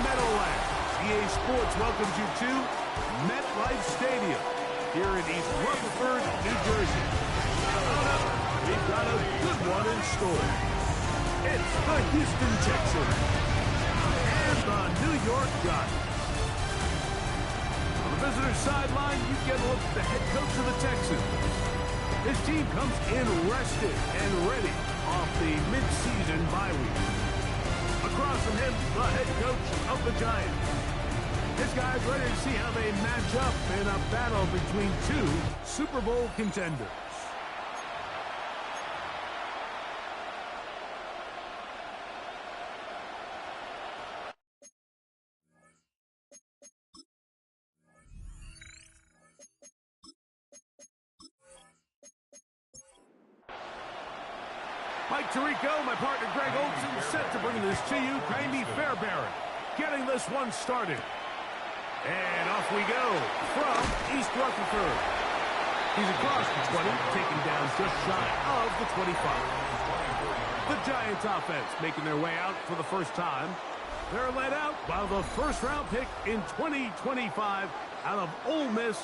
Meadowlands. EA Sports welcomes you to MetLife Stadium here in East Rutherford, New Jersey. Coming up, we've got a good one in store. It's the Houston Texans and the New York Giants. On the visitor's sideline, you get a look at the head coach of the Texans. His team comes in rested and ready off the mid-season bye week. Across from him, the head coach of the Giants. This guy's ready to see how they match up in a battle between two Super Bowl contenders. Mike Tirico, my partner Greg Olson, set to bring this to you. Jamie Fairbairn getting this one started. And off we go from East Rutherford. He's across the 20, taken down just shy of the 25. The Giants offense making their way out for the first time. They're led out by the first-round pick in 2025 out of Ole Miss.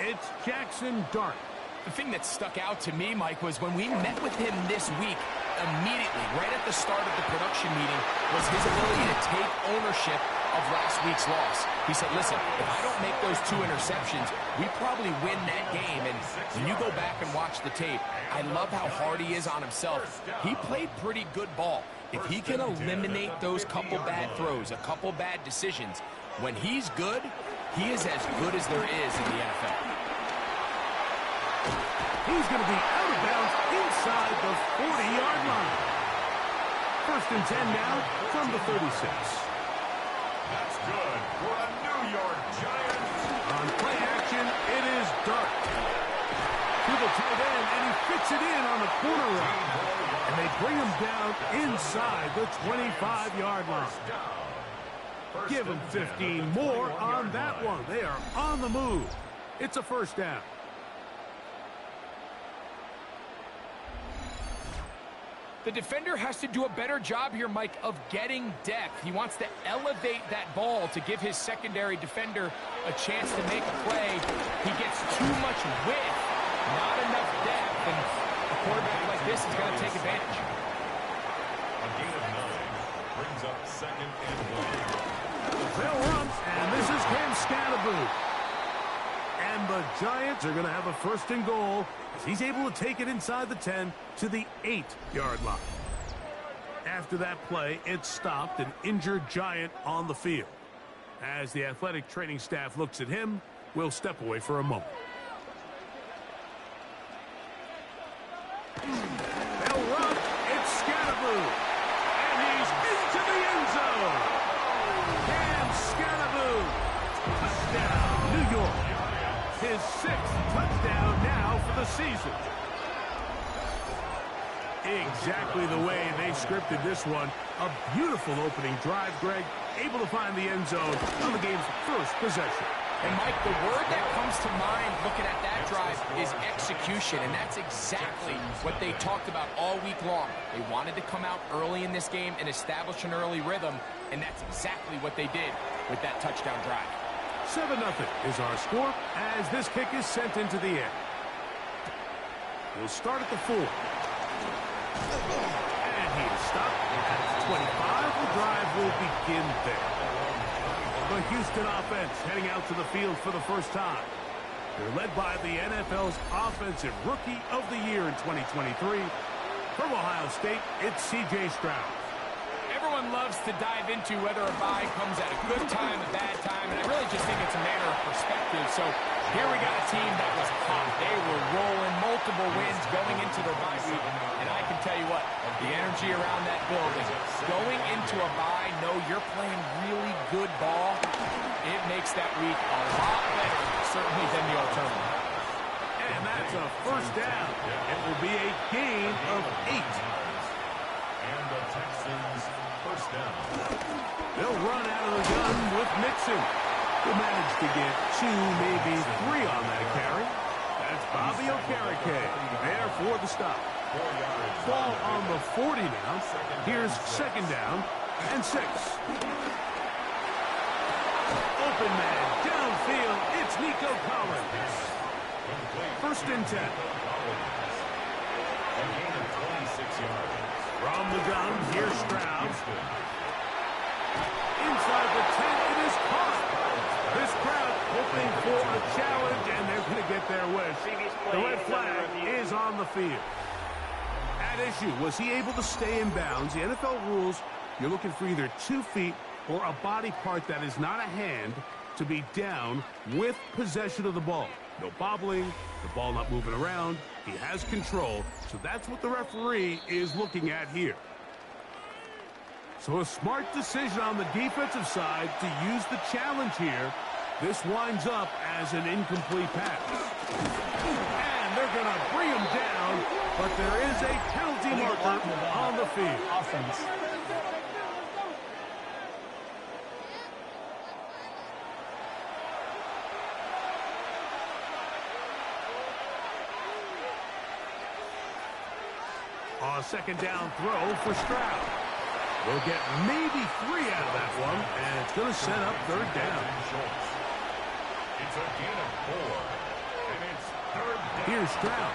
It's Jackson Dart. The thing that stuck out to me, Mike, was when we met with him this week, immediately, right at the start of the production meeting, was his ability to take ownership of last week's loss. He said, listen, if I don't make those 2 interceptions, we probably win that game. And when you go back and watch the tape, I love how hard he is on himself. He played pretty good ball. If he can eliminate those couple bad throws, a couple bad decisions, when he's good, he is as good as there is in the NFL. He's going to be out of bounds inside the 40-yard line. First and 10 now from the 36. That's good for a New York Giants. On play action, it is Dart. To the tight end, and he fits it in on the corner route. And they bring him down inside the 25-yard line. Give him 15 more on that one. They are on the move. It's a first down. The defender has to do a better job here, Mike, of getting depth. He wants to elevate that ball to give his secondary defender a chance to make a play. He gets too much width, not enough depth, and a quarterback like this is going to take advantage. A gain of 9 brings up 2nd and 1. They'll run, and this is Cam Scatterboo. And the Giants are going to have a first and goal as he's able to take it inside the 10 to the 8-yard line. After that play, it stopped an injured Giant on the field. As the athletic training staff looks at him, we'll step away for a moment. They'll run. It's Scatterboo. And he's into the end zone. Cam Scatterboo. Touchdown, New York. His 6th touchdown now for the season. Exactly the way they scripted this one. A beautiful opening drive, Greg. Able to find the end zone on the game's first possession. And, Mike, the word that comes to mind looking at that drive is execution, and that's exactly what they talked about all week long. They wanted to come out early in this game and establish an early rhythm, and that's exactly what they did with that touchdown drive. 7-0 is our score as this kick is sent into the air. We'll start at the 4. And he is stopped at 25. The drive will begin there. The Houston offense heading out to the field for the first time. They're led by the NFL's Offensive Rookie of the Year in 2023. From Ohio State, it's C.J. Stroud. Everyone loves to dive into whether a bye comes at a good time, a bad time, and I really just think it's a matter of perspective. So here we got a team that was hot. They were rolling, multiple wins going into their bye week, and I can tell you what, the energy around that building, going into a bye, know you're playing really good ball, it makes that week a lot better, certainly, than the alternative. And that's a first down. It will be a gain of 8. And the Texans first down. They'll run out of the gun with Mixon. He'll manage to get 2, maybe 3 on that carry. That's Bobby Okereke there for the stop. Ball on the 40 now. Here's 2nd down and 6. Open man, downfield, it's Nico Collins. First and 10. A gain of 26 yards. From the gun, here's Stroud. Inside the 10, it is caught. This crowd hoping for a challenge, and they're going to get their wish. The red flag is on the field. At issue, was he able to stay in bounds? The NFL rules, you're looking for either 2 feet or a body part that is not a hand to be down with possession of the ball. No bobbling, the ball not moving around. He has control, so that's what the referee is looking at here. So a smart decision on the defensive side to use the challenge here. This winds up as an incomplete pass. And they're going to bring him down, but there is a penalty marker on the field. Offense. A second down throw for Stroud. We'll get maybe 3 out of that one, and it's going to set up third down. It's a gain of 4, and it's third down. Here's Stroud.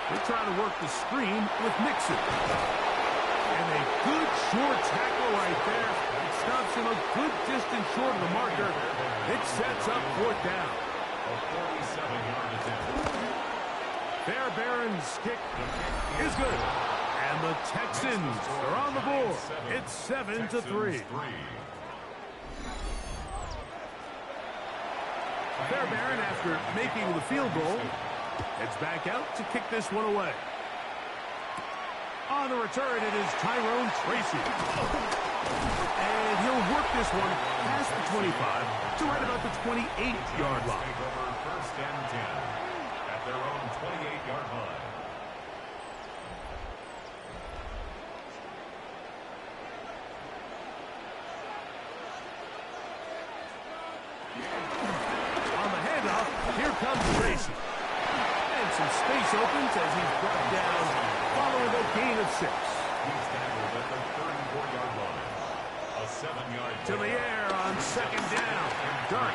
They're trying to work the screen with Mixon. And a good short tackle right there. It stops him a good distance short of the marker. It sets up fourth down. A 47-yard attempt. Fairbairn's kick is good. And the Texans are on the board. It's 7-3. Fairbairn, after making the field goal, heads back out to kick this one away. On the return, it is Tyrone Tracy. And he'll work this one past the 25 to right about the 28-yard line. First and 10 at their own 28-yard line. Here comes Tracy. And some space opens as he's brought down following a gain of 6. He's tackled at the 34-yard line. A 7-yard To the air on second down. Dart.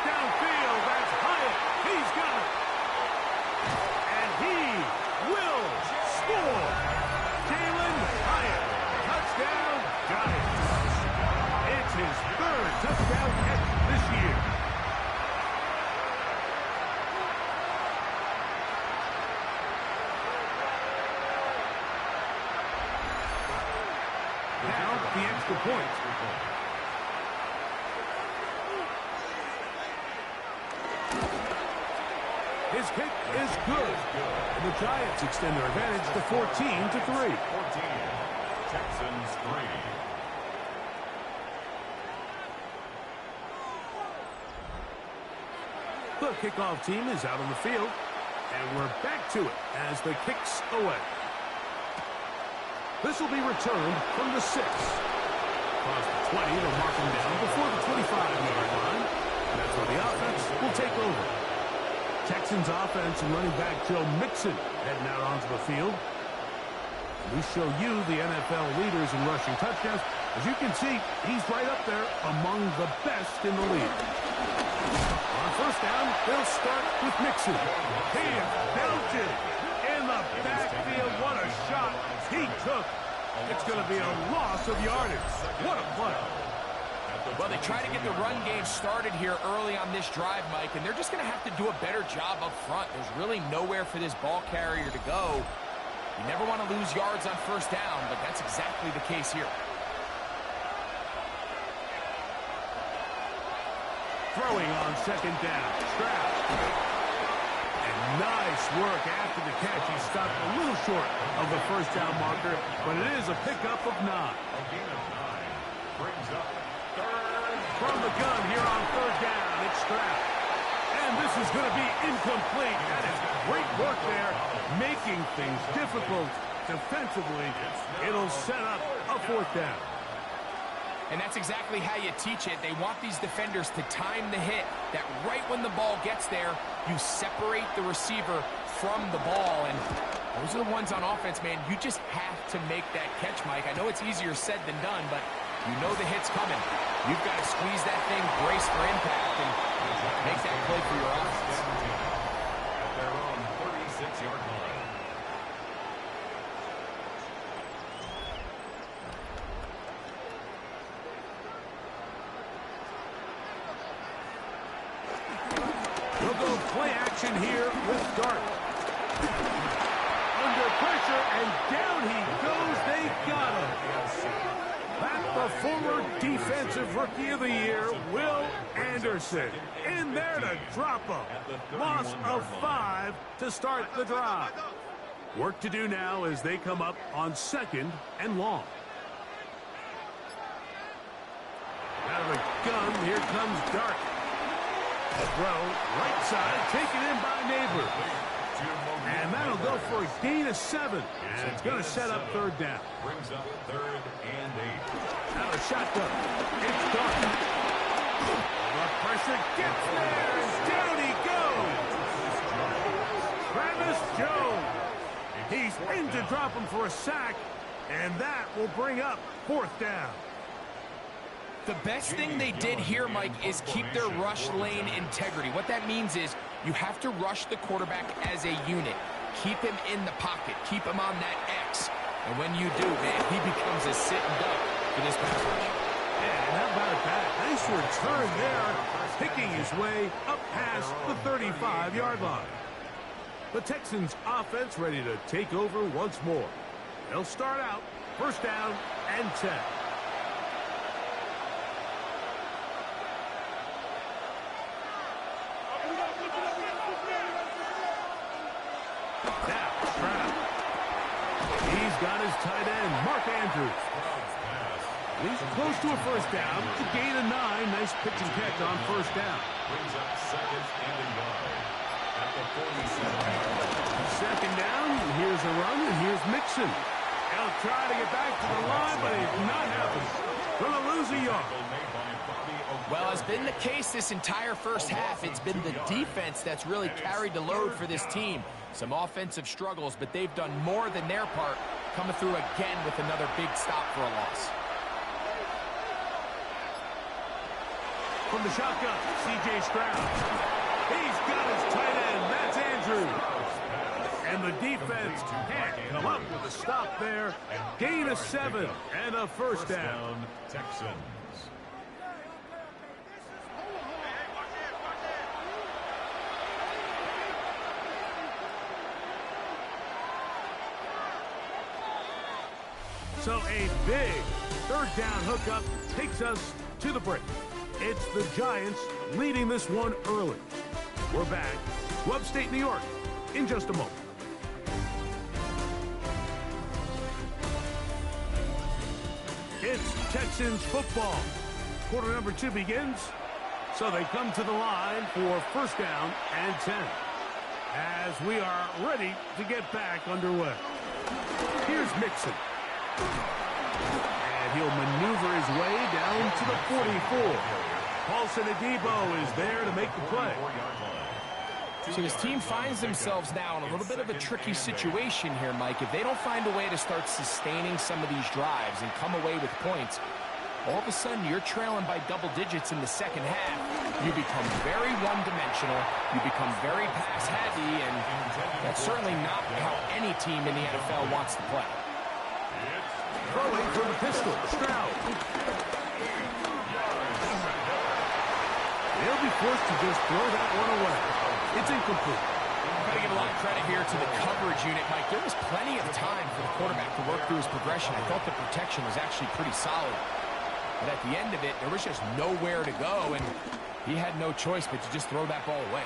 Downfield, that's Hyatt. He's got it. And he will score. Jalen Hyatt. Touchdown, Giants. It's his 3rd touchdown catch this year. The extra point. His kick is good. And the Giants extend their advantage to 14-3. 14. Texans 3. The kickoff team is out on the field. And we're back to it as the kick's away. This will be returned from the 6. Across the 20, they'll mark him down before the 25-yard line. And that's where the offense will take over. Texans offense and running back Joe Mixon heading out onto the field. We show you the NFL leaders in rushing touchdowns. As you can see, he's right up there among the best in the league. On first down, they'll start with Mixon. He is belted in the backfield. What a shot he took. It's going to be a loss of yardage. What a play. Well, they try to get the run game started here early on this drive, Mike, and they're just going to have to do a better job up front. There's really nowhere for this ball carrier to go. You never want to lose yards on first down, but that's exactly the case here. Throwing on second down. Stroud. And nice work after the catch. He stopped a little short of the first down marker, but it is a pickup of 9. A gain of 9 brings up third. From the gun here on third down, it's Stroud. And this is going to be incomplete. That is great work there, making things difficult defensively. It'll set up a fourth down. And that's exactly how you teach it. They want these defenders to time the hit, that right when the ball gets there, you separate the receiver from the ball. And those are the ones on offense, man. You just have to make that catch, Mike. I know it's easier said than done, but You know the hit's coming. You've got to squeeze that thing, brace for impact, and make that play for your offense. At their own 36-yard line. We'll go play action here with Dart. Under pressure, and down he goes. They got him. Back the former Defensive Rookie of the Year, Will Anderson. In there to drop him. Loss of 5 to start the drive. Work to do now as they come up on 2nd and long. Out of the gun, here comes Dart. The throw, right side, taken in by Neighbor. And that'll go for a gain of 7. And it's going to set up 3rd down. Brings up 3rd and 8. Now a shotgun. It's Dart. The pressure gets there, and down he goes. Travis Jones. He's in to drop him for a sack, and that will bring up 4th down. The best thing they did here, Mike, is keep their rush lane integrity. What that means is you have to rush the quarterback as a unit. Keep him in the pocket. Keep him on that X. And when you do, man, he becomes a sitting duck for this pass rush. Yeah, and how about that? Nice return there, picking his way up past the 35-yard line. The Texans offense ready to take over once more. They'll start out 1st down and 10. Got his tight end, Mark Andrews. He's close to a 1st down. It's a gain of 9. Nice pitch and catch on 1st down. Brings up 2nd and a yard at the 47. 2nd down. Here's a run, and here's Mixon. He'll try to get back to the line, but it's not happening. Going to lose a yard. Well, as been the case this entire first half, it's been the defense that's really carried the load for this team. Some offensive struggles, but they've done more than their part, coming through again with another big stop for a loss. From the shotgun, C.J. Stroud. He's got his tight end. That's Andrews. And the defense can't come up with a stop there. Gain of 7 and a 1st down. Texans. So a big 3rd down hookup takes us to the break. It's the Giants leading this one early. We're back to upstate New York in just a moment. It's Texans football. Quarter number 2 begins. So they come to the line for 1st down and 10. As we are ready to get back underway. Here's Mixon. And he'll maneuver his way down to the 44. Paulson Adebo is there to make the play. So his team finds themselves now in a little bit of a tricky situation here, Mike. If they don't find a way to start sustaining some of these drives and come away with points, all of a sudden you're trailing by double digits in the 2nd half. You become very one-dimensional. You become very pass-heavy, and that's certainly not how any team in the NFL wants to play. Throwing from the pistol, Stroud. They'll be forced to just throw that one away. It's incomplete. Got to give a lot of credit here to the coverage unit, Mike. There was plenty of time for the quarterback to work through his progression. I thought the protection was actually pretty solid. But at the end of it, there was just nowhere to go, and he had no choice but to just throw that ball away.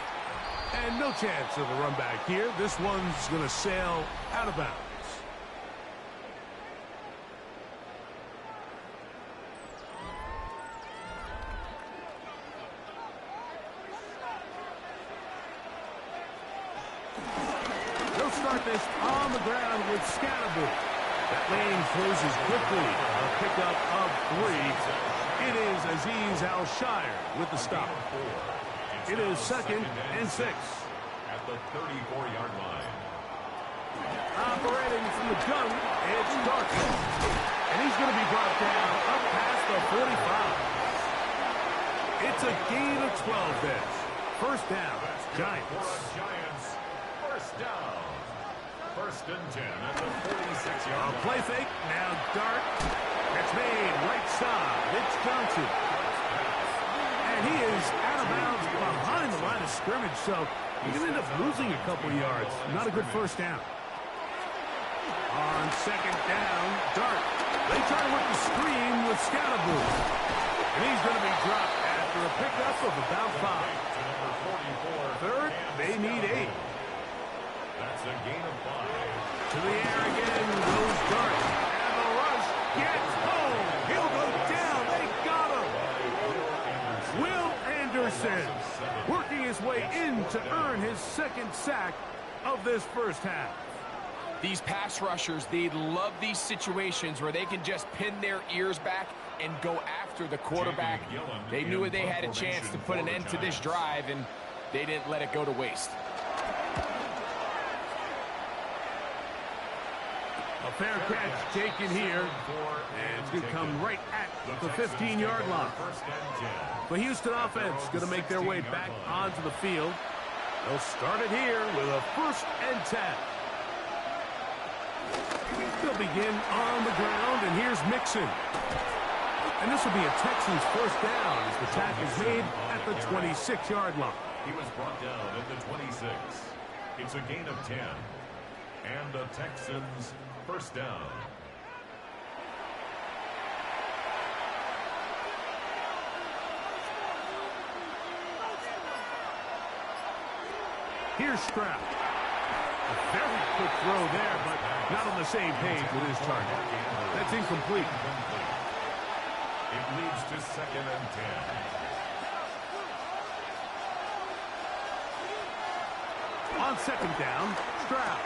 And no chance of a run back here. This one's going to sail out of bounds. Start this on the ground with Scatterby. That lane closes quickly. A pickup of 3. It is Azeez Al-Shire with the stop. It is 2nd and 6. At the 34-yard line. Operating from the gun, it's Dart. And he's going to be brought down up past the 45. It's a gain of 12 then. First down, Giants. First down. First and 10 at the 46-yard line. Play fake. Now Dart. It's made right side. It's Johnson. And he is out of bounds behind the line of scrimmage, so he can end up losing a couple yards. Not a good first down. On second down, Dart. They try to work the screen with Scatterboo. And he's going to be dropped after a pickup of about 5. Third, they need 8. That's a gain of 5. To the air again goes Dart. And the rush gets home. He'll go down. They got him. Will Anderson working his way in to earn his second sack of this first half. These pass rushers, they love these situations where they can just pin their ears back and go after the quarterback. They knew they had a chance to put an end to this drive, and they didn't let it go to waste. A fair catch taken here, and it's going to come right at the 15-yard line. The Houston offense going to make their way back onto the field. They'll start it here with a 1st and 10. They'll begin on the ground, and here's Mixon. And this will be a Texans first down as the tackle is made at the 26-yard line. He was brought down at the 26. It's a gain of 10. And the Texans first down. Here's Stroud. A very quick throw there, but not on the same page with his target. That's incomplete. It leads to 2nd and 10. On second down, Stroud.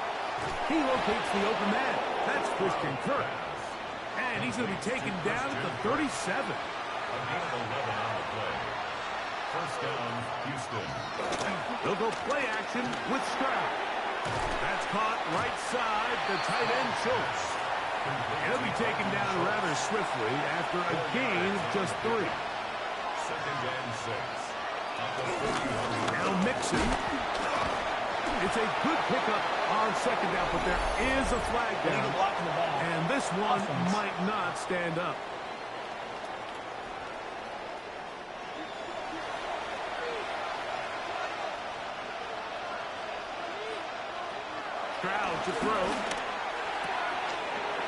He locates the open man. That's Christian Kirk. And he's going to be taken down at the 37. A gain of 11 on the play. First down, Houston. They'll go play action with Stroud. That's caught right side, the tight end Schultz. He'll be taken down rather swiftly after a gain of just 3. 2nd and 6. Now Mixon. It's a good pickup on second down, but there is a flag down. And this one might not stand up. Stroud to throw.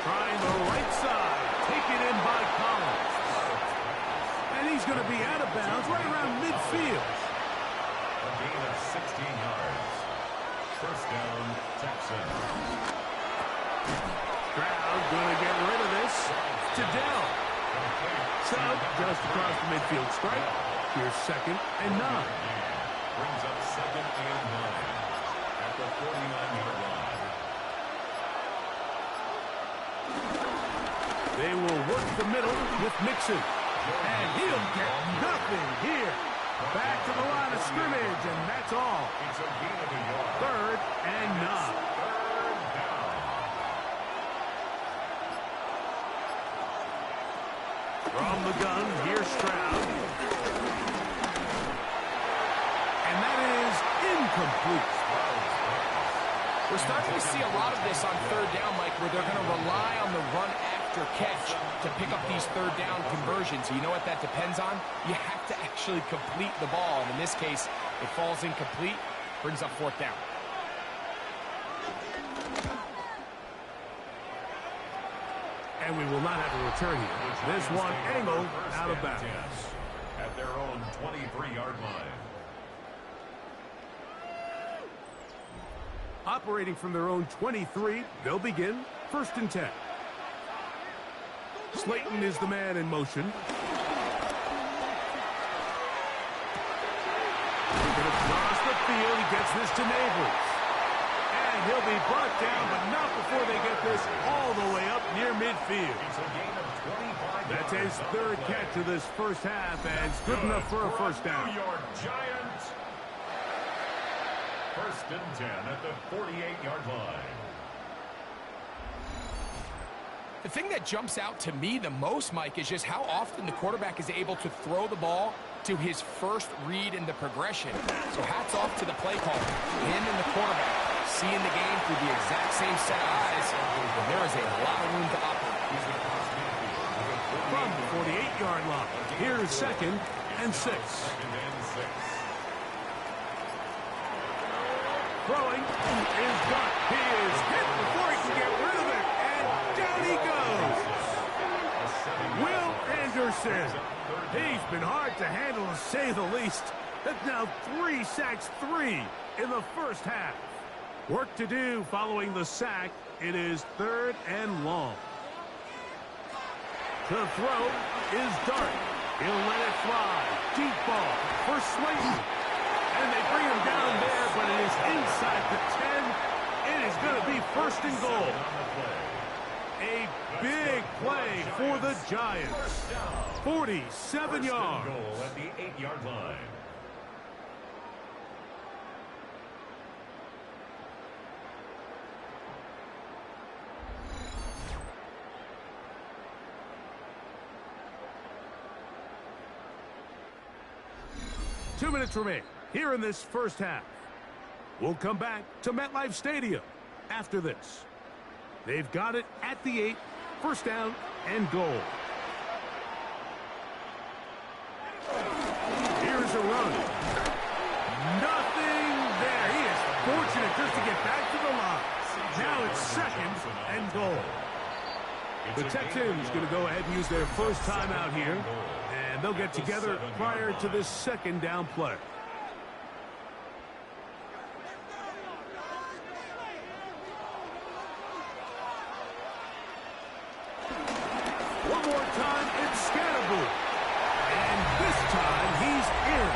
Trying the right side. Taken in by Collins. And he's going to be out of bounds right around midfield. A gain of 16 yards. First down, Texans. Stroud going to get rid of this. To Dell. So, just across the midfield stripe. Here's 2nd and 9. Brings up 2nd and 9 at the 49-yard line. They will work the middle with Mixon. And he'll get nothing here. Back to the line of scrimmage, and that's all. It's a gain of a yard. 3rd and 9. 3rd down. From the gun, here's Stroud. And that is incomplete. We're starting to see a lot of this on 3rd down, Mike, where they're going to rely on the run after catch to pick up these 3rd down conversions. You know what that depends on? You have to actually complete the ball. And in this case, it falls incomplete, brings up 4th down. And we will not have a return here. This one angled out of bounds. At their own 23-yard line. Operating from their own 23, they'll begin 1st and 10. Slayton is the man in motion. Going to cross the field. He gets this to Neighbors. And he'll be brought down, but not before they get this all the way up near midfield. It's a gain of 25 That's his 3rd catch of this first half, and it's good enough for a first down. New York Giants. 1st and 10 at the 48-yard line. The thing that jumps out to me the most, Mike, is just how often the quarterback is able to throw the ball to his first read in the progression. So hats off to the play caller. Him and the quarterback seeing the game through the exact same set of eyes. And there is a lot of room to operate. From the 48-yard line, here's 2nd and 6. Throwing is done. He is hit before he can get rid of it. And down he goes. Will Anderson. He's been hard to handle, to say the least. That's now 3 sacks, 3 in the first half. Work to do following the sack. It is 3rd and long. The throw is Dart. He'll let it fly. Deep ball for Slayton. And they bring him down there, but it is inside the 10. It is going to be 1st and goal. A big play for the Giants. 47 yards. Goal at the 8-yard line. Two minutes remain here in this first half. We'll come back to MetLife Stadium after this. They've got it at the 8, 1st down and goal. Here's a run. Nothing there. He is fortunate just to get back to the line. Now it's 2nd and goal. The Texans going to go ahead and use their first timeout here. And they'll get together prior to this 2nd down play. One more time, it's Scatterboo. And this time, he's in.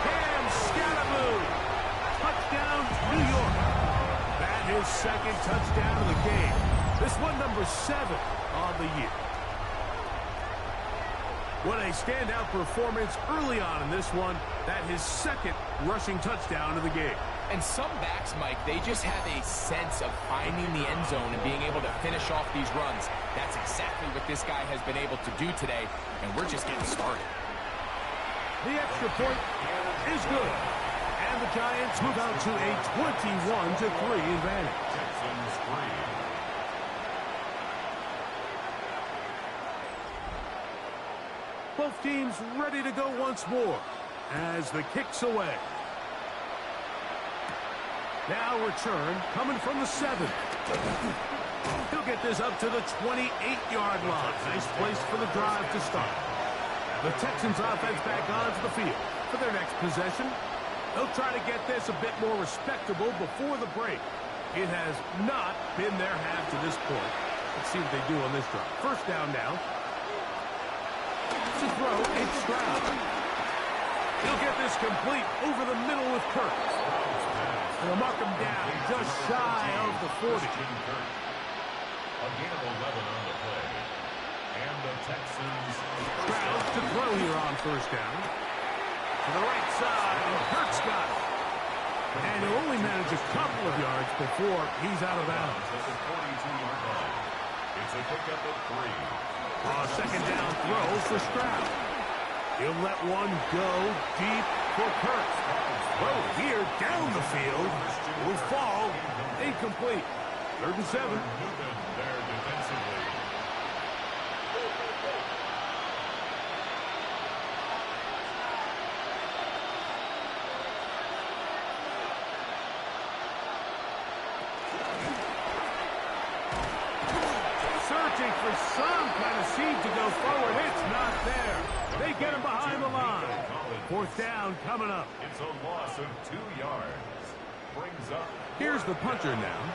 Cam Scatterboo. Touchdown, New York. That is 2nd touchdown of the game. This one, number 7 on the year. What a standout performance early on in this one. That his 2nd rushing touchdown of the game. And some backs, Mike, they just have a sense of finding the end zone and being able to finish off these runs. That's exactly what this guy has been able to do today, and we're just getting started. The extra point is good. And the Giants move out to a 21-3 advantage. Texans 3. Both teams ready to go once more as the kick's away. Now return coming from the 7. He'll get this up to the 28-yard line. Nice place for the drive to start. The Texans offense back onto the field for their next possession. They'll try to get this a bit more respectable before the break. It has not been their half to this point. Let's see what they do on this drive. 1st down now. To throw, it's Stroud. He'll get this complete over the middle with Kurtz. They'll mark him down just shy of the 40. A gain of 11 on the play. And the Texans. Stroud to throw here on 1st down. To the right side, and Kurtz got it. And he'll only manage a couple of yards before he's out of bounds. At the 42-yard line. It's a pickup of 3. 2nd down throw for Stroud. He'll let one go deep for Kurtz. Throw here down the field will fall incomplete. 3rd and 7. There defensively. Searching for some kind of seed to go forward. It's not there. They get him behind the line. 4th down coming up. It's a loss of 2 yards. Brings up. Here's the punter now,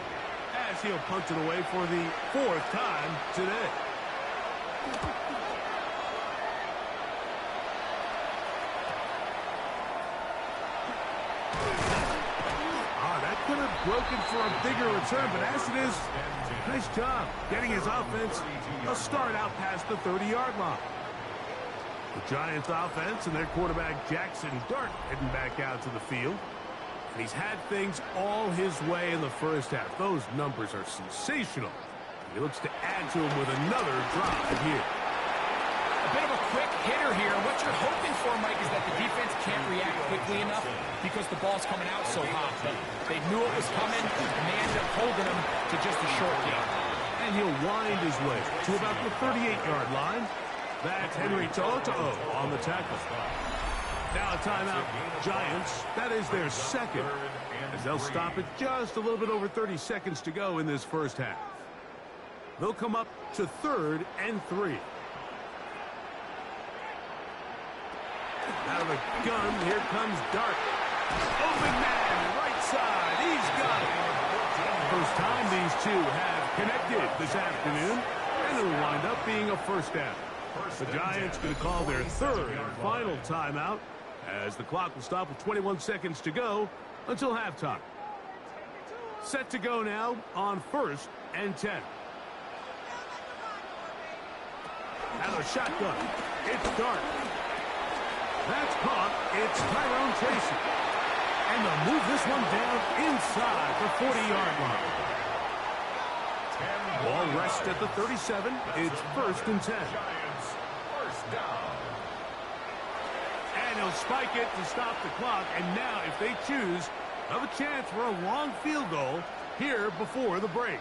as he'll punt it away for the 4th time today. That could have broken for a bigger return, but as it is, nice job getting his offense a start out past the 30-yard line. The Giants offense and their quarterback Jackson Dart heading back out to the field. And he's had things all his way in the first half. Those numbers are sensational. He looks to add to him with another drive here. A bit of a quick hitter here. What you're hoping for, Mike, is that the defense can't react quickly enough because the ball's coming out so hot. But they knew it was coming, and they ended up holding him to just a short game. And he'll wind his way to about the 38-yard line. That's Henry To'o on the tackle. Now a timeout, Giants. That is their second, as they'll stop it just a little bit over 30 seconds to go in this first half. They'll come up to 3rd and 3. Out of the gun, here comes Dart. Open man, right side. He's got it. First time these two have connected this afternoon, and it'll wind up being a first down. The Giants going to call their 3rd and final timeout, as the clock will stop with 21 seconds to go until halftime. Set to go now on 1st and 10. Now a shotgun. It's Dart. That's caught. It's Tyrone Tracy. And they'll move this one down inside the 40-yard line. Ball rests at the 37. It's 1st and 10. And he'll spike it to stop the clock. And now, if they choose, have a chance for a long field goal here before the break.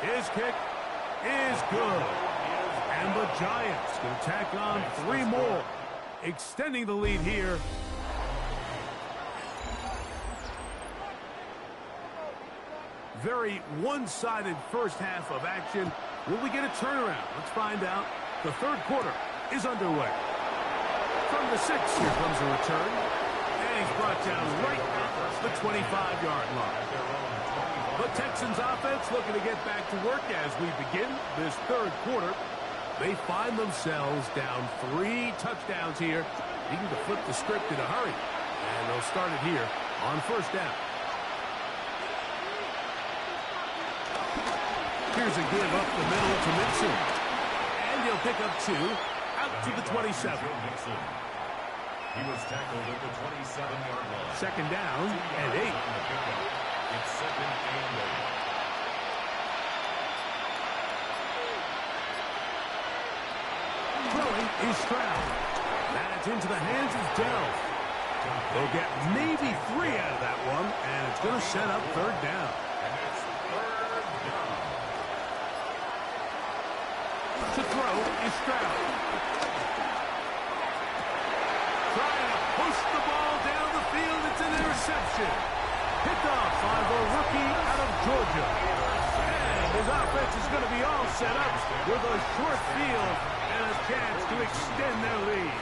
His kick is good. And the Giants can tack on 3 more, extending the lead here. Very one-sided first half of action. Will we get a turnaround? Let's find out. The 3rd quarter is underway. From the 6, here comes a return. And he's brought down right at the 25-yard line. The Texans offense looking to get back to work as we begin this 3rd quarter. They find themselves down 3 touchdowns here, needing to flip the script in a hurry. And they'll start it here on 1st down. Here's a give up the middle to Mixon. And he'll pick up 2 out to the 27. He was tackled at the 27-yard line. 2nd down and 8. It's 2nd and 8. Throwing is Stroud. That's into the hands of Dell. They'll get maybe 3 out of that one, and it's going to set up 3rd down. And it's 3rd down. To throw is Stroud. Trying to push the ball down the field. It's an interception. Picked off by the rookie out of Georgia. And his offense is going to be all set up with a short field and a chance to extend their lead.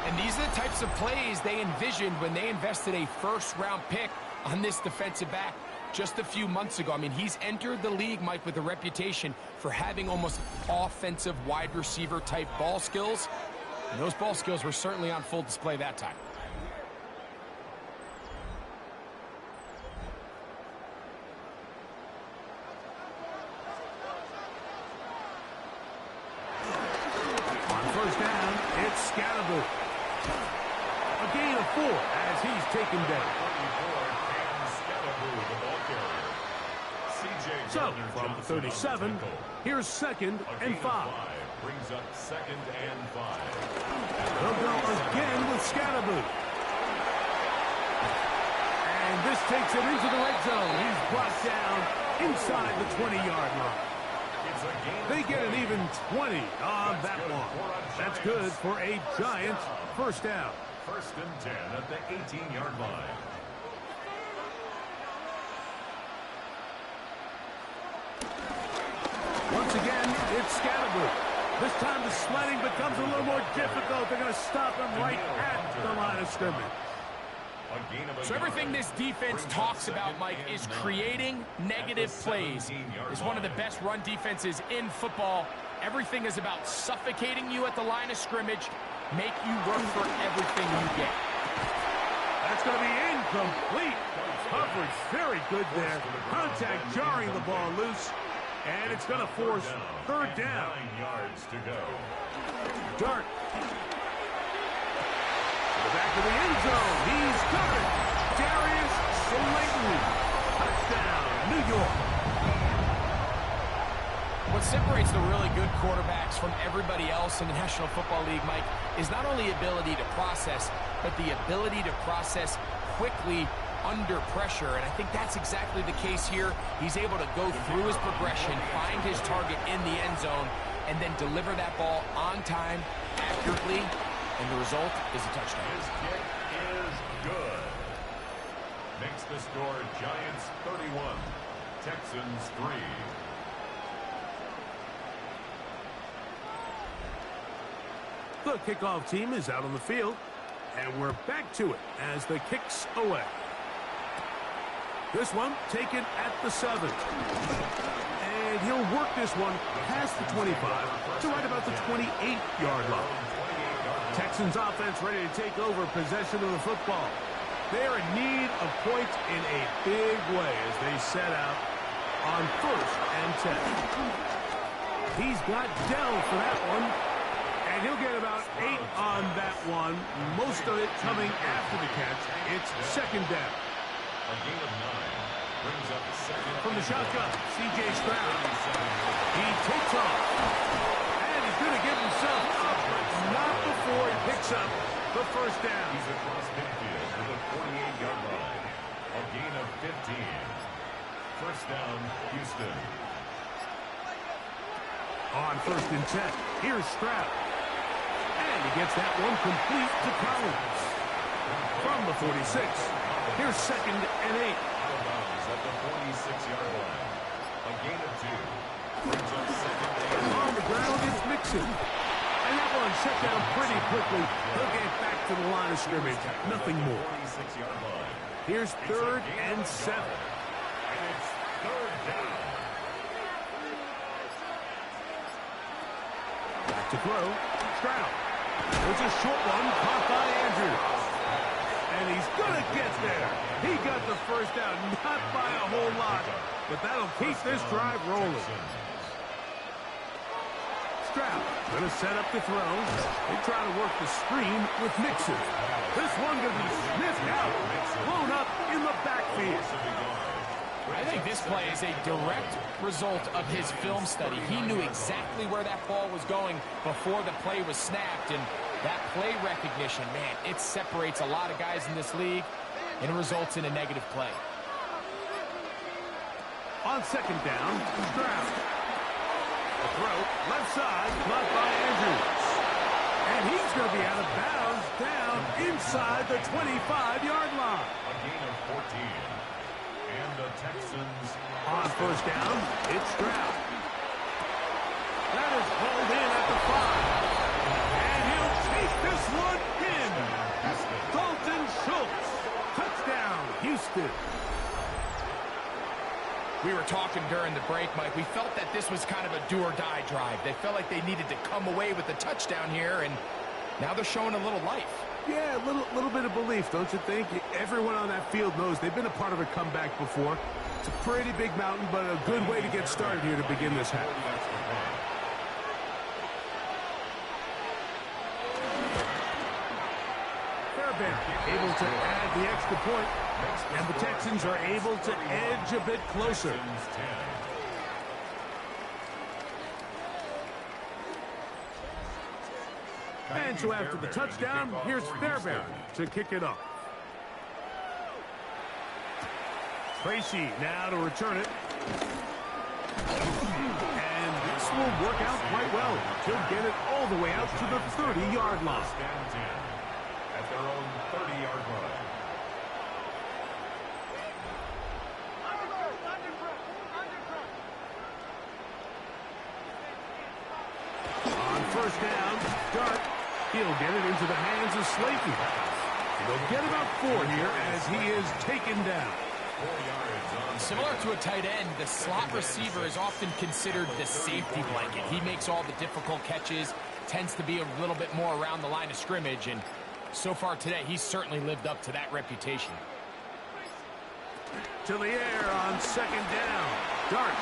And these are the types of plays they envisioned when they invested a 1st-round pick on this defensive back just a few months ago. I mean, he's entered the league, Mike, with a reputation for having almost offensive wide receiver type ball skills. And those ball skills were certainly on full display that time. A gain of 4 as he's taken down. So, from the 37, here's 2nd and 5. Brings up 2nd and 5. They'll go again with Scatterboo. And this takes it into the red zone. He's brought down inside the 20-yard line. They get an even 20 on that one. That's good for a Giants 1st down. 1st and 10 at the 18-yard line. Once again, it's Scatterboo. This time the sledding becomes a little more difficult. They're going to stop him right at the line of scrimmage. So everything this defense talks about, Mike, is creating negative plays. It's one of the best run defenses in football. Everything is about suffocating you at the line of scrimmage, make you work for everything you get. That's going to be incomplete. Coverage very good there. Contact jarring the ball loose. And it's going to force 3rd down. 9 yards to go. Dart. Back to the end zone. He's got it. Darius Slayton. Touchdown, New York. What separates the really good quarterbacks from everybody else in the National Football League, Mike, is not only ability to process, but the ability to process quickly under pressure. And I think that's exactly the case here. He's able to go through his progression, find his target in the end zone, and then deliver that ball on time, accurately, and the result is a touchdown. His kick is good. Makes the score Giants 31, Texans 3. The kickoff team is out on the field, and we're back to it as the kick's away. This one taken at the 7. And he'll work this one past the 25 to right about the 28-yard line. Texans offense ready to take over possession of the football. They're in need of points in a big way as they set out on 1st and 10. He's got Dell for that one. And he'll get about 8 on that one. Most of it coming after the catch. It's 2nd down. A gain of 9 brings up 2nd. From the shotgun, C.J. Stroud. He takes off. And he's going to give himself up, but not before he picks up the 1st down. He's across midfield to the 48-yard line. A gain of 15. 1st down, Houston. On 1st and 10, here's Stroud. And he gets that one complete to Collins. From the 46, here's 2nd and 8. Out of bounds at the 46-yard line. A gain of 2. Brings up 2nd and 8. On the ground, it's Mixon. And that one shut down pretty quickly. He'll get back to the line of scrimmage. Nothing more. 46-yard line. Here's 3rd and 7. And it's 3rd down. Back to throw. Stroud. There's a short one caught by Andrews. And he's going to get there. He got the 1st down, not by a whole lot. But that'll keep this drive rolling. Stroud going to set up the throw. They try to work the screen with Mixon. This one going to be sniffed out. Blown up in the backfield. I think this play is a direct result of his film study. He knew exactly where that ball was going before the play was snapped, and that play recognition, man, it separates a lot of guys in this league, and it results in a negative play. On 2nd down, Stroud. A throw, left side, blocked by Andrews. And he's going to be out of bounds down inside the 25-yard line. A gain of 14. And the Texans on 1st down, it's Stroud. That is hauled in at the 5. And he'll take this one in. Dalton Schultz. Touchdown, Houston. We were talking during the break, Mike. We felt that this was kind of a do-or-die drive. They felt like they needed to come away with the touchdown here, and now they're showing a little life. Yeah, a little bit of belief, don't you think? Everyone on that field knows they've been a part of a comeback before. It's a pretty big mountain, but a good way to get started here to begin this half. Fairbairn able to add the extra point, and the Texans are able to edge a bit closer. And so after the touchdown, here's Fairbairn to kick it off. Tracy now to return it. And this will work out quite well. He'll get it all the way out to the 30-yard line. At their own 30-yard line. On 1st down, Dart. He'll get it into the hands of Slayton. They'll get about 4 here as he is taken down. 4 yards on. Similar to a tight end, the slot receiver is often considered the safety blanket. He makes all the difficult catches, tends to be a little bit more around the line of scrimmage, and so far today, he's certainly lived up to that reputation. To the air on 2nd down. Dart.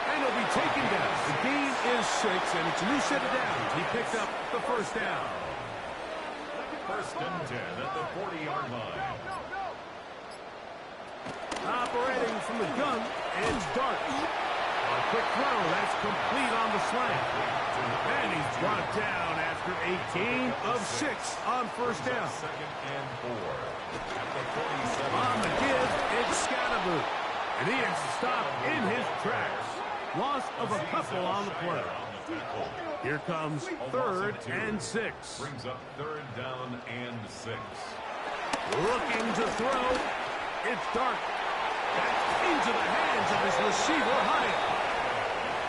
And he'll be taken down. The gain is 6, and it's a new set of downs. He picked up the 1st down. 1st and 10 at the 40-yard line. Operating from the gun, it's Dart. A quick throw, that's complete on the slant. And he's brought down after a gain of 6 on first down. Second and 4. At the 47. On the give, it's Scatterboot. And he is stopped in his tracks. Loss of a couple on the play. Here comes 3rd and 6. Brings up 3rd down and 6. Looking to throw. It's Dart. Back into the hands of his receiver, Hyatt.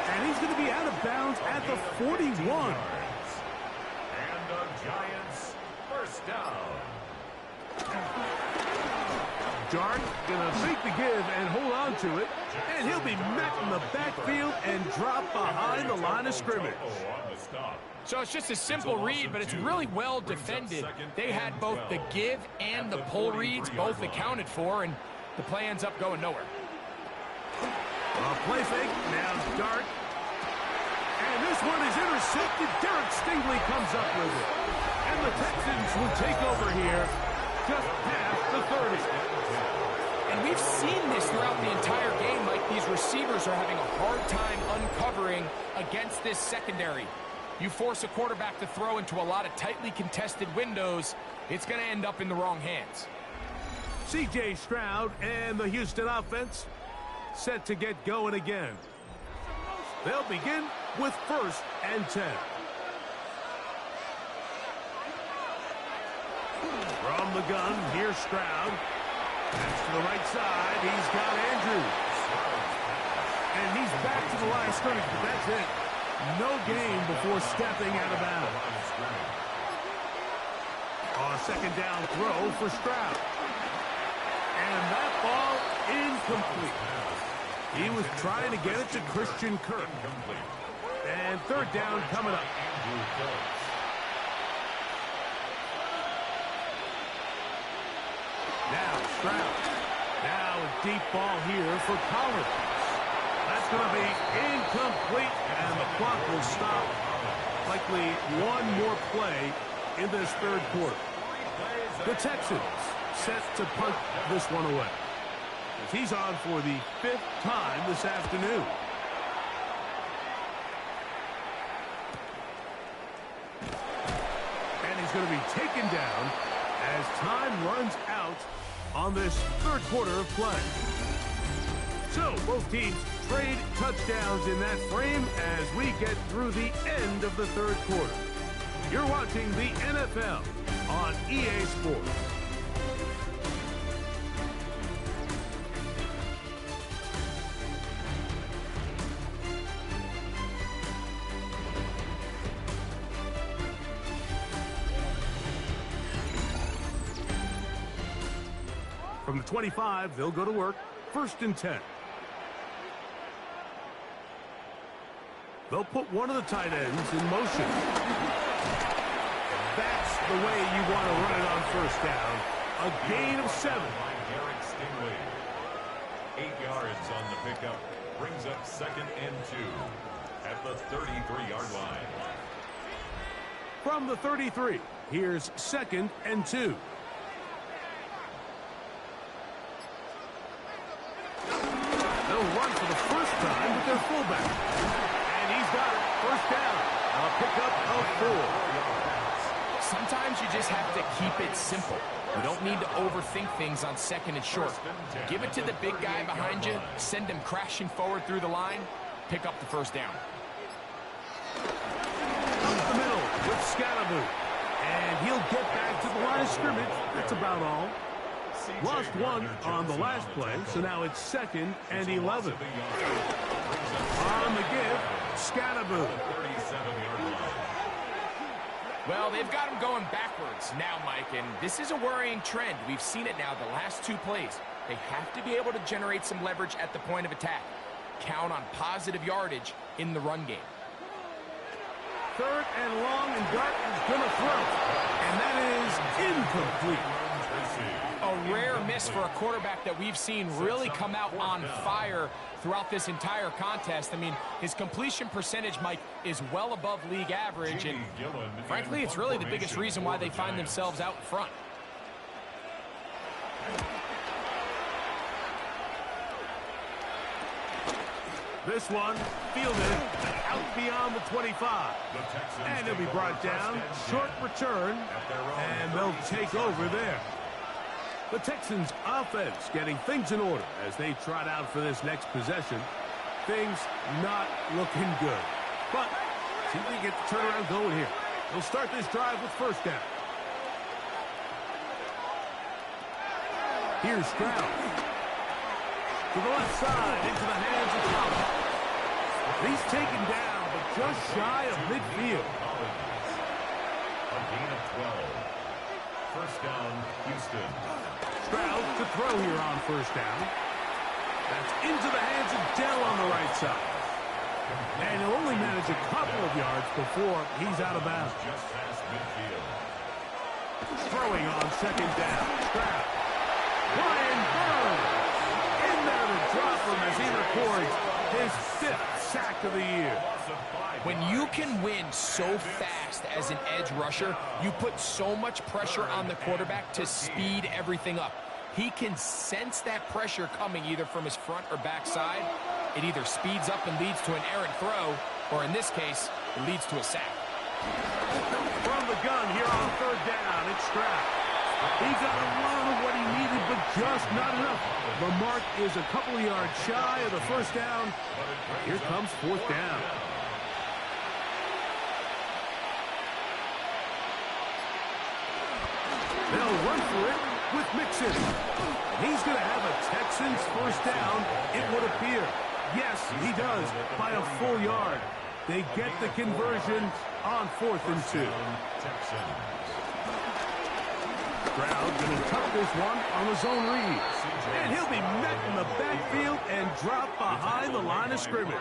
And he's going to be out of bounds at the 41. And the Giants first down. Dart going to make the give and hold on to it. And he'll be met in the backfield and drop behind the line of scrimmage. So it's just a simple read, but it's really well defended. They had both the give and the pull reads both accounted for, and the play ends up going nowhere. Play fake, now Dart. And this one is intercepted. Derek Stingley comes up with it. And the Texans will take over here just past the 30. And we've seen this throughout the entire game, like these receivers are having a hard time uncovering against this secondary. You force a quarterback to throw into a lot of tightly contested windows, it's going to end up in the wrong hands. C.J. Stroud and the Houston offense set to get going again. They'll begin with 1st and 10. From the gun, here's Stroud. That's to the right side. He's got Andrews. And he's back to the line of scrimmage, but that's it. No gain before stepping out of bounds. On a 2nd down throw for Stroud. And that ball incomplete. He was trying to get it to Christian Kirk. And 3rd down coming up. Now Stroud. Now a deep ball here for Pollard. That's going to be incomplete, and the clock will stop. Likely one more play in this 3rd quarter. The Texans set to punt this one away, as he's on for the 5th time this afternoon. And he's going to be taken down as time runs out on this 3rd quarter of play. So both teams trade touchdowns in that frame as we get through the end of the 3rd quarter. You're watching the NFL on EA Sports. From the 25, they'll go to work. 1st and 10. They'll put one of the tight ends in motion. That's the way you want to run it on 1st down. A gain of 7. Derek Stingley. 8 yards on the pickup. Brings up 2nd and 2 at the 33-yard line. From the 33, here's 2nd and 2. They'll run for the first time with their fullback. And he's got it. 1st down. A pickup of 4. Sometimes you just have to keep it simple. You don't need to overthink things on 2nd and short. Give it to the big guy behind you. Send him crashing forward through the line. Pick up the 1st down. Up the middle with Scatterboot. And he'll get back to the line of scrimmage. That's about all. Lost one on the last play, so now it's 2nd and 11. On the give, Scatterboot. Well, they've got him going backwards now, Mike, and this is a worrying trend. We've seen it now the last 2 plays. They have to be able to generate some leverage at the point of attack. Count on positive yardage in the run game. 3rd and long, and Dart is going to throw. And that is incomplete. A rare miss for a quarterback that we've seen really come out on fire throughout this entire contest. I mean, his completion percentage, Mike, is well above league average, and frankly, it's really the biggest reason why they find themselves out front. This one fielded out beyond the 25. And he'll be brought down. Short return. And they'll take over there. The Texans offense getting things in order as they trot out for this next possession. Things not looking good. But see if they get the turnaround going here. They'll start this drive with first down. Here's Stroud. To the left side, into the hands of Collins. He's taken down, but just shy of midfield. A gain of 12. First down, Houston. Stroud to throw here on first down. That's into the hands of Dell on the right side. And he'll only manage a couple of yards before he's out of bounds. Just past midfield. Throwing on second down. Stroud. Brian Burns in there to drop him as he records his 5th sack of the year. When you can win so fast as an edge rusher, you put so much pressure on the quarterback to speed everything up. He can sense that pressure coming either from his front or back side. It either speeds up and leads to an errant throw, or in this case, it leads to a sack. From the gun here on third down, it's Stroud. He got a lot of what he needed, but just not enough. The mark is a couple of yards shy of the first down. Here comes fourth down. They'll run for it with Mixon. He's going to have a Texans first down, it would appear. Yes, he does, by a full yard. They get the conversion on 4th and 2. Stroud going to tuck this one on his own read. And he'll be met in the backfield and dropped behind the line of scrimmage.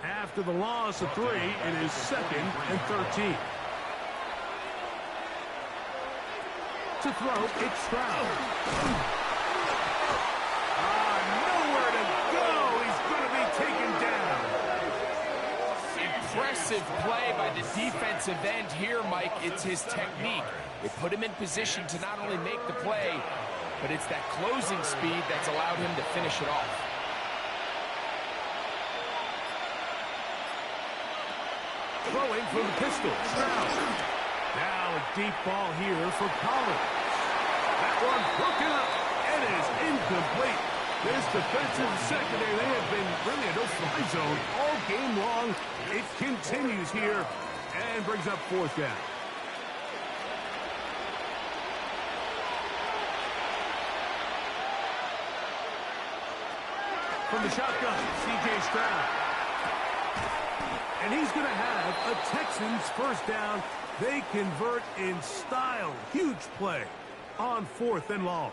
After the loss of 3, it is 2nd and 13. To throw, it's Stroud. Nowhere to go. He's going to be taken down. Impressive play by the defensive end here, Mike. It's his technique. They put him in position to not only make the play, but it's that closing speed that's allowed him to finish it off. Throwing from the pistol, Stroud. Now a deep ball here for Collins. That one broken up. It is incomplete. This defensive secondary, they have been really a no-fly zone all game long. It continues here and brings up fourth down. From the shotgun, C.J. Stroud. And he's going to have a Texans first down. They convert in style. Huge play on 4th and long.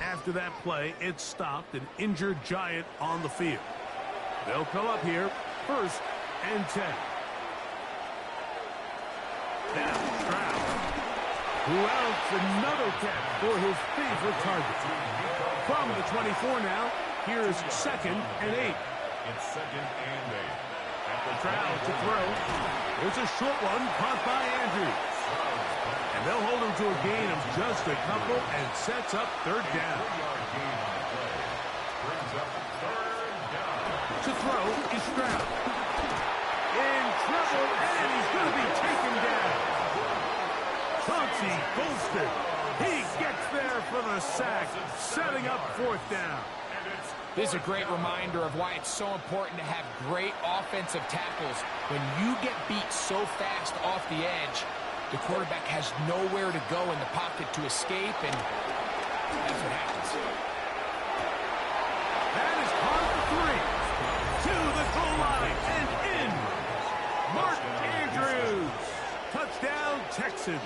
After that play, it stopped an injured Giant on the field. They'll come up here, 1st and 10. Now, Stroud, who outs another catch for his favorite target. From the 24 now, here's 2nd and 8. It's 2nd and 8. Stroud to throw. There's a short one caught by Andrews. And they'll hold him to a gain of just a couple and sets up 3rd down. To throw is Stroud. In trouble, and he's going to be taken down. Chauncey Golston. He gets there for the sack, setting up 4th down. This is a great reminder of why it's so important to have great offensive tackles. When you get beat so fast off the edge, the quarterback has nowhere to go in the pocket to escape, and that's what happens. That is caught for 3. To the goal line and in. Mark Andrews. Touchdown, Texans.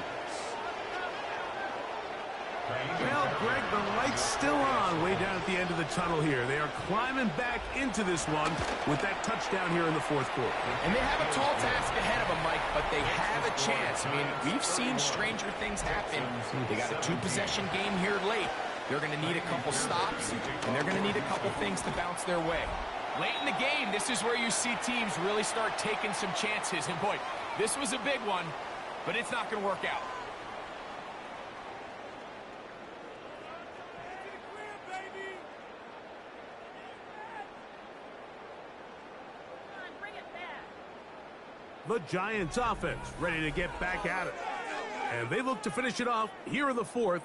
Well, Greg, the light's still on way down at the end of the tunnel here. They are climbing back into this one with that touchdown here in the 4th quarter. And they have a tall task ahead of them, Mike, but they have a chance. I mean, we've seen stranger things happen. They got a 2-possession game here late. They're going to need a couple stops, and they're going to need a couple things to bounce their way. Late in the game, this is where you see teams really start taking some chances. And, boy, this was a big one, but it's not going to work out. The Giants offense ready to get back at it. And they look to finish it off here in the fourth.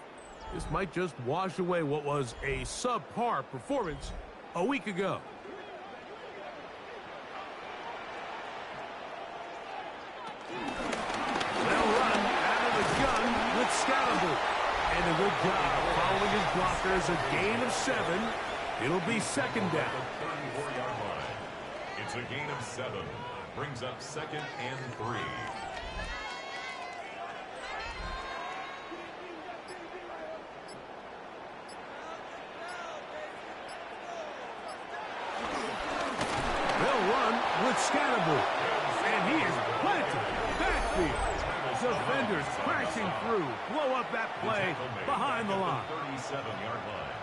This might just wash away what was a subpar performance a week ago. They'll run out of the gun with Scalaboo. And a good job following his blockers. A gain of 7. It'll be second down. 34-yard line. It's a gain of 7. Brings up second and 3. They'll run with Scalaboo. And he is planted. Backfield. Defenders crashing through. Blow up that play behind the line. 37-yard line.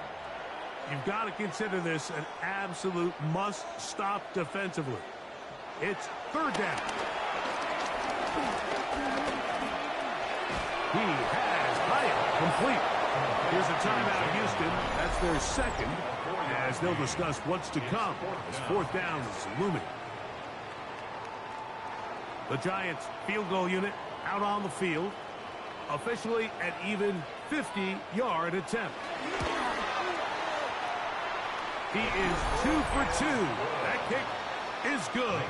You've got to consider this an absolute must-stop defensively. It's third down. He has Hyatt complete. Here's a timeout, Houston. That's their second, as they'll discuss what's to come as fourth down is looming. The Giants field goal unit out on the field, officially an even 50-yard attempt. He is 2 for 2. That kick is good.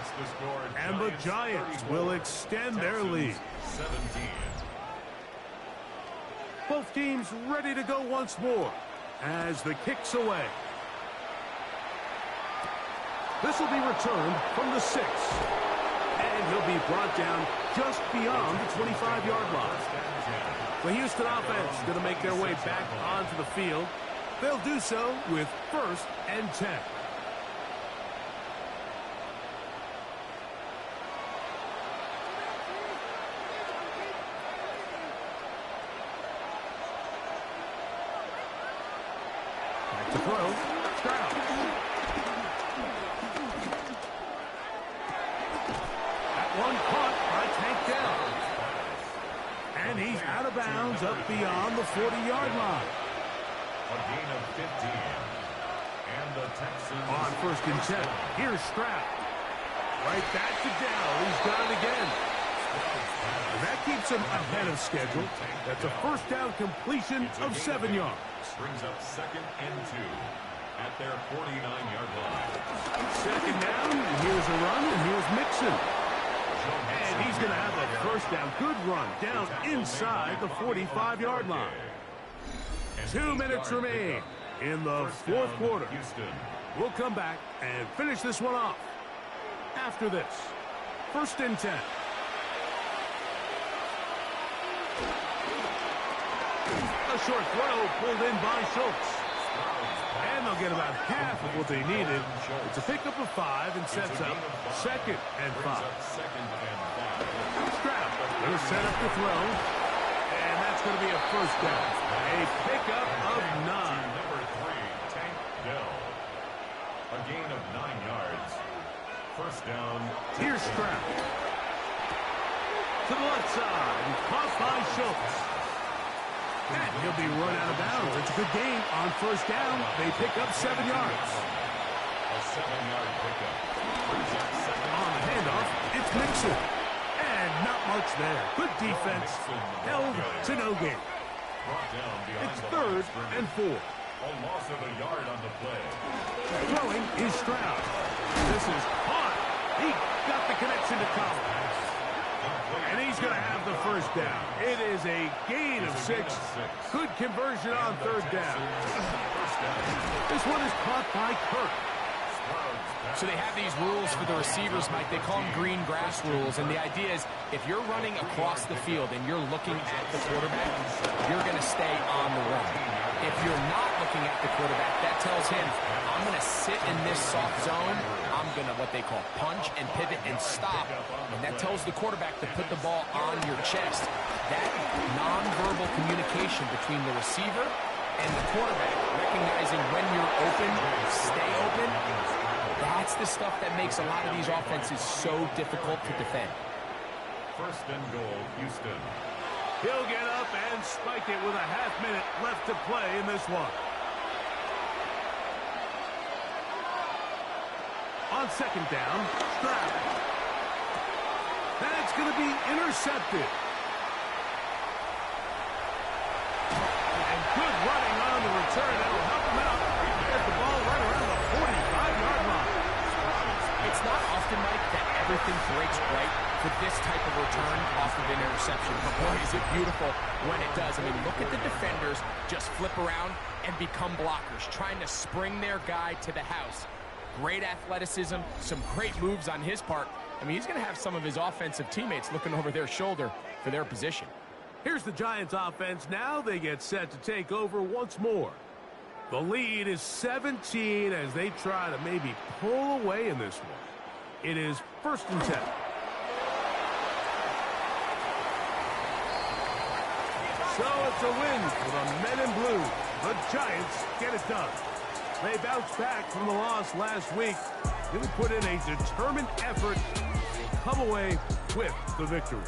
And the Giants will extend their lead. 17. Both teams ready to go once more as the kick's away. This will be returned from the 6. And he'll be brought down just beyond the 25-yard line. The Houston offense going to make their way back onto the field. They'll do so with 1st and 10. Back to throw. Stroud. That one caught by Tank Dell. And he's out of bounds up beyond the 40-yard line. A gain of 15. And the Texans On 1st and 10. Here's Stroud. Right back to Dell. He's got it again. And that keeps him ahead of schedule. That's a first down completion of 7 yards. brings up second and 2 at their 49-yard line. Second down. Here's a run, and here's Mixon. And he's going to have a first down. Good run down inside the 45-yard line. 2 minutes remain in the fourth quarter. We'll come back and finish this one off after this. 1st and 10. A short throw pulled in by Schultz. And they'll get about half of what they needed. It's a pickup of 5 and sets up 2nd and 5. Stroud will set up the throw. And that's going to be a first down. A pickup of 9. Number 3, Tank Dell. A gain of 9 yards. First down. Here's Stroud. To the left side. Caught by Schultz. And he'll be run out of bounds. It's a good gain on first down. They pick up 7 yards. A 7-yard pickup. On the handoff, it's Mixon. And not much there. Good defense. Held to no gain. It's 3rd and 4. A loss of a yard on the play. Throwing is Stroud. This is caught. He got the connection to Collins. And he's going to have the first down. It is a gain of 6. Good conversion on 3rd down. This one is caught by Kirk. So they have these rules for the receivers, Mike. They call them green grass rules. And the idea is if you're running across the field and you're looking at the quarterback, you're going to stay on the run. If you're not looking at the quarterback, that tells him, I'm going to sit in this soft zone. I'm going to what they call punch and pivot and stop. And that tells the quarterback to put the ball on your chest. That nonverbal communication between the receiver and the quarterback, recognizing when you're open, stay open, that's the stuff that makes a lot of these offenses so difficult to defend. 1st and goal, Houston. He'll get up and spike it with a half-minute left to play in this one. On 2nd down, Stroud. And it's going to be intercepted. And good running on the return. That'll help him out. Get the ball right around the 45-yard line. It's not often, Mike, that everything breaks right for this type of return off of an interception. But boy, is it beautiful when it does. I mean, look at the defenders just flip around and become blockers, trying to spring their guy to the house. Great athleticism, some great moves on his part. I mean, he's going to have some of his offensive teammates looking over their shoulder for their position. Here's the Giants offense now. They get set to take over once more. The lead is 17 as they try to maybe pull away in this one. It is 1st and 10. So it's a win for the men in blue. The Giants get it done. They bounced back from the loss last week. They put in a determined effort and come away with the victory.